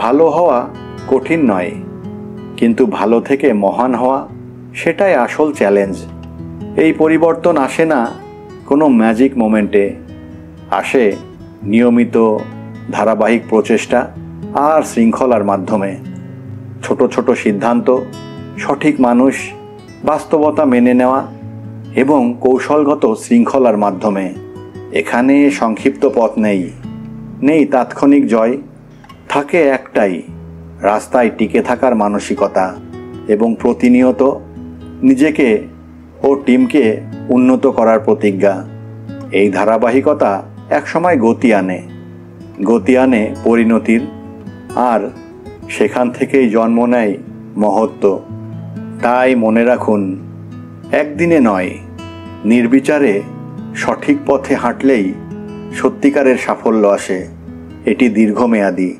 ভালো হওয়া কঠিন নয়, কিন্তু ভালো থেকে মহান হওয়া সেটাই আসল চ্যালেঞ্জ। এই পরিবর্তন আসে না কোনো ম্যাজিক মোমেন্টে, আসে নিয়মিত ধারাবাহিক প্রচেষ্টা আর শৃঙ্খলার মাধ্যমে। ছোট ছোট সিদ্ধান্ত, সঠিক মানুষ, বাস্তবতা মেনে নেওয়া এবং কৌশলগত শৃঙ্খলার মাধ্যমে। এখানে সংক্ষিপ্ত পথ নেই তাৎক্ষণিক জয়, থাকে একটাই, রাস্তায় টিকে থাকার মানসিকতা এবং প্রতিনিয়ত নিজেকে ও টিমকে উন্নত করার প্রতিজ্ঞা। এই ধারাবাহিকতা একসময় গতি আনে পরিণতির, আর সেখান থেকেই জন্ম নেয় মহত্ব। তাই মনে রাখুন, একদিনে নয়, নির্বিচারে সঠিক পথে হাঁটলেই সত্যিকারের সাফল্য আসে। এটি দীর্ঘমেয়াদী।